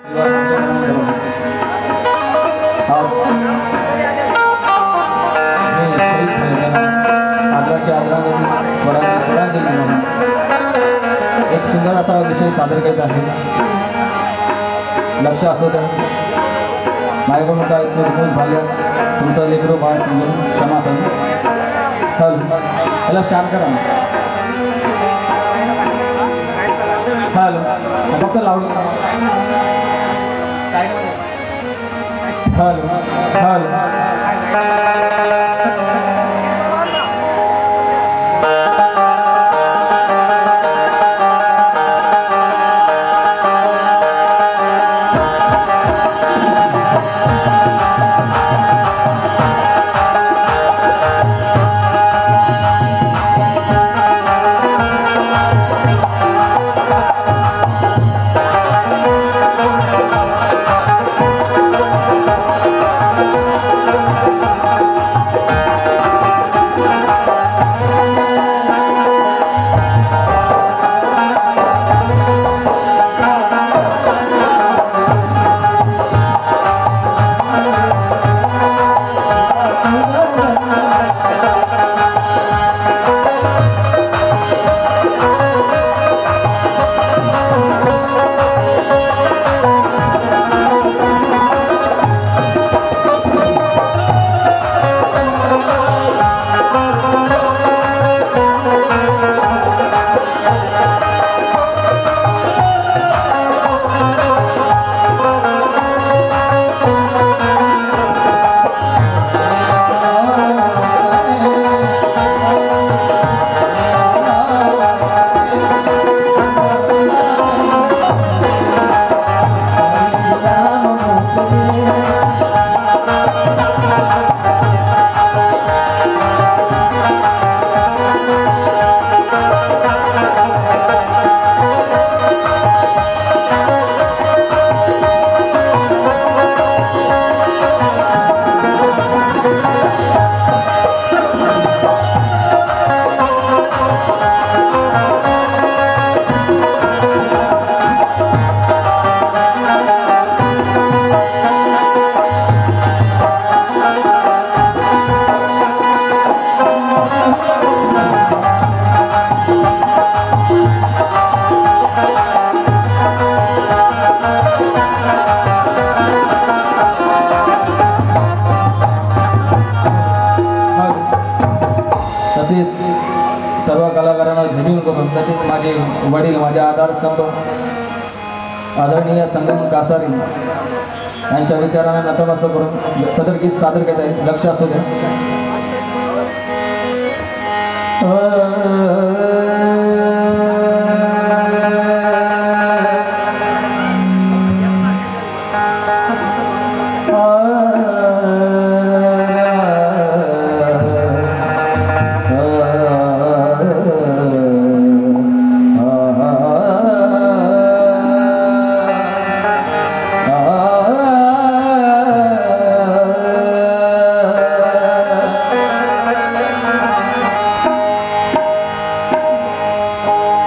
एक सुंदर असा विषय सादर करीत आहे। लक्ष असो तर माझ्याकडून काय चूक झाल्यास तुमचं लेकरू बाळ समजून क्षमा करून याला शांत करा। हॅलो फक्त लावलं हॅलो हॅलो सर्व कलाकारांना झेलून करून तसेच माझे वडील माझे आधारस्तंभ आदरणीय संगम कासारी यांच्या विचारांना नतमस्तक करून सदर गीत सादर करत आहे। लक्ष असू द्या।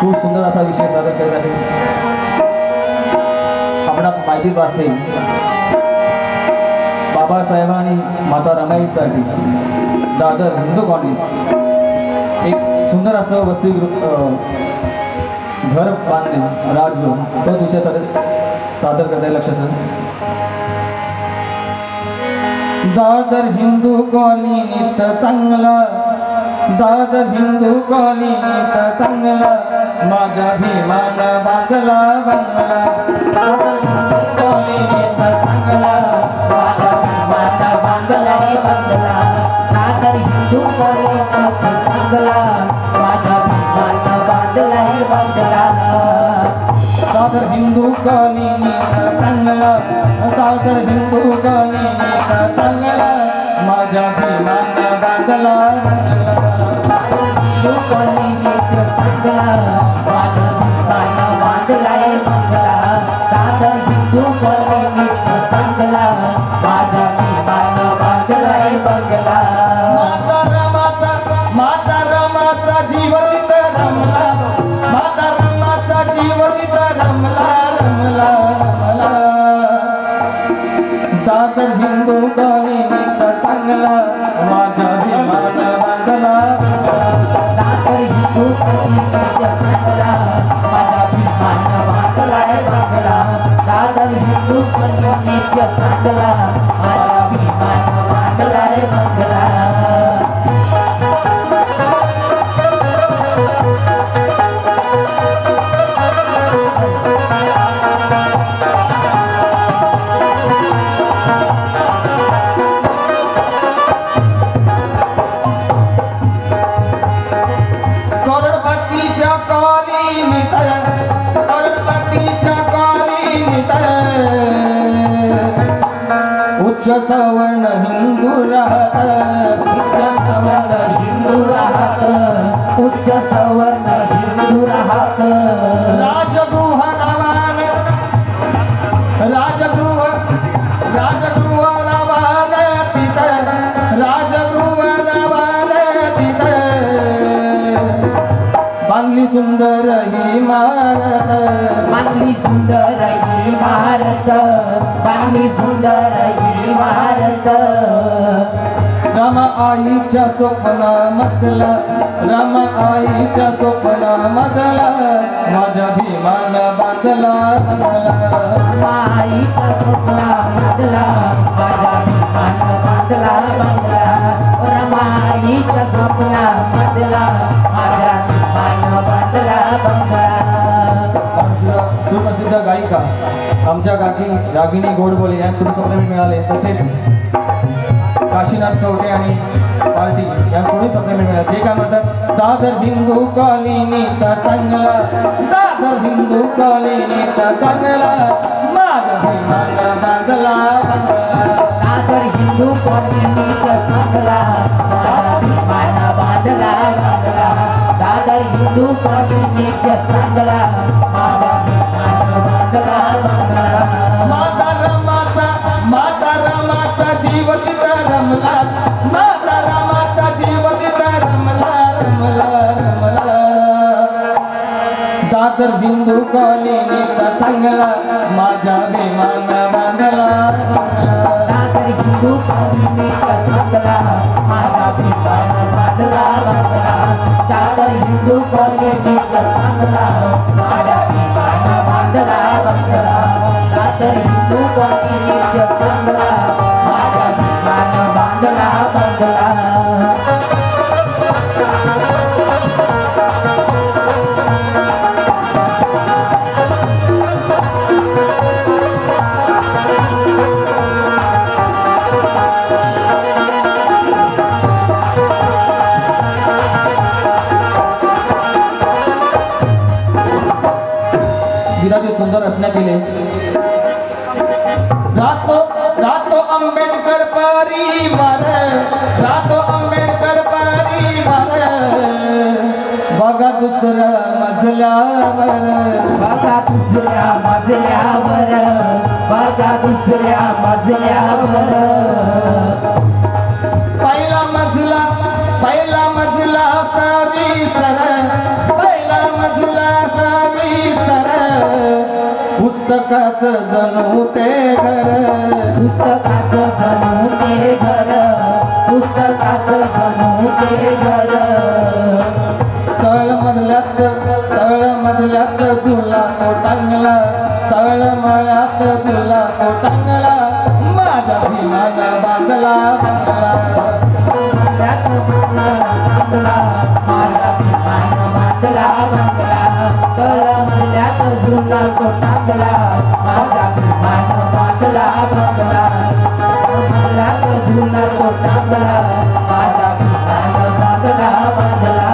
खूप सुंदर असा विषय सादर करत आहे। आपणास माहितीच असेल बाबासाहेबांनी माता रमाईसाठी दादर हिंदू कॉलनीत एक सुंदर असं वसतिगृह घर बांधले राजगृह तोच विषय सादर करत आहे। लक्षात दादर हिंदू कॉलनीत चांगला दादर हिंदू कॉलनीत चांगला माझ्या भीमान बांधला बंगला दादर हिंदू कॉलनीत चांगला माझ्या भीमान बांधला बंगला दादर हिंदू कॉलनीत चांगला माझ्या भीमान बांधला बंगला दादर हिंदू कॉलनीत चांगला दादर हिंदू कॉलनीत चांगला माझ्या भीमान बांधला हिंदू कॉलनीत चांगला माझ्या भीमान बांधला बंगला दादर हिंदू कॉलनीत चांगला माझ्या भीमान बांधला बंगला माता रमाचा जीव तिथं रमला माता रमाचा जीव तिथं रमला रमला रमला दादर हिंदू कॉलनीत चांगला माझा विमान बांधला दादर हिंदू कॉलनीत चांगला माझा विमान बांधलाय बांधला दादर हिंदू कॉलनीत चांगला माझा विमान बांधलाय बांधला उच्च सवर्ण हिंदू राहत उच्च सवर्ण हिंदू राहत उच्च सवर्ण हिंदू राहत राजगृह नावाने राजगृह नावाने तिथे राजगृह नावाने तिथे बांधली सुंदर इमारत बांधली सुंदर इमारत बांधली सुंदर इमारत रामा आईच्या स्वप्नामधला रामा आईच्या स्वप्नामधला माझ्या भीमान बांधला माईच्या स्वप्नामधला माझा विमान बांधला बांधला रमाईच्या स्वप्नामधला माझा विमान बांधला बांधला सुप्रसिद्ध गायिका आमच्या रागिनी गोडबोले यांस कुठे सप्लिमेंट मिळाले तसेच काशीनाथ कवटे आणि पार्टी यांस कुठे सप्लिमेंट मिळाले ते काय म्हणतात दादर हिंदू कॉलनीत चांगला दादर हिंदू कॉलनीत चांगला माझा विमान बांधला दादर हिंदू कॉलनीत चांगला माझा विमान बांधला बांधला दादर हिंदू कॉलनीत चांगला माझा विमान बांधला बांधला माता रमाचा जीव तिथं रमला माता रमाचा जीव तिथं रमला रमला रमला दादर हिंदू कॉलनीत चांगला माझ्या विमान बांधला दादर हिंदू कॉलनीत चांगला माझा विमान बांधला बांधला दादर हिंदू कॉलनीत चांगला माझा विमान बांधला बांधला दादर हिंदू कॉलनीत चांगला माझा विमान बांधला बांधला गीताची सुंदर रचना केली रातो आंबेडकर परिवार रातो आंबेडकर परिवार बघा दुसऱ्या मजल्यावर बघा दुसऱ्या मजल्यावर बघा दुसऱ्या मजल्यावर पहिला मजला सविस्तर पहिला मजला सविस्तर पुस्तकाचं जणू ते घर पुस्तकाचं जणू ते घर पुस्तकाचं जणू ते घर तळ मजल्यात तुला तो टांगला तळ मळ्यात तुला तो टांगला माझा विमान बांधला बांधला माझा विमान बांधला बांधला तळ मळ्यात तुला तो टांगला माझा विमान बांधला बांधला मळ्यात तुला तो टांगला माझा विमान बांधला बांधला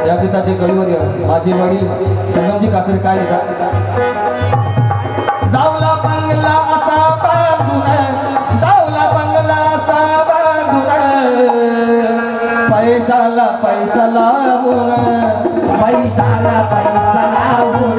या गीताचे कविवर्य माझे वडील संगमजी कासरे काय लिहितात दावला बंगला असा बांधून दावला बंगला असा बांधून पैशाला पैसा लावून पैशाला पैसा लावून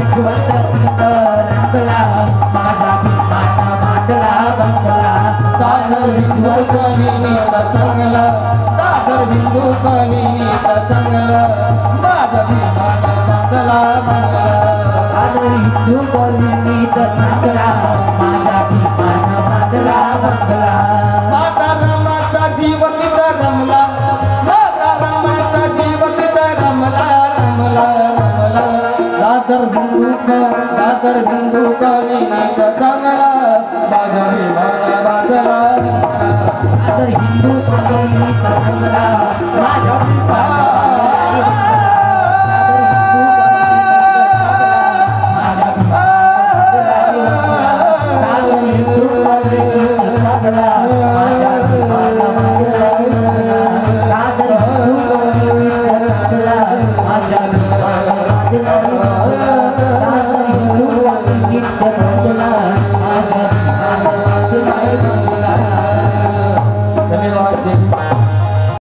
यशवंत रंगला माझा अभिमान बांधला बंगला दादर हिंदू कॉलनीचा चांगला दादर हिंदू कॉलनीचा चांगला माझा अभिमान बांधला बंगला दादर हिंदू कॉलनीत चांगला माझा अभिमान बांधला बंगला माता रामाचा जीव तिथं रमला माता रामाचा जीव तिथं रमला रमला रमला दादर हिंदू कॉलनीचा चांगला माझा अभिमान बांधला दादर हिंदू कॉलनीत चांगला माझा अभिमान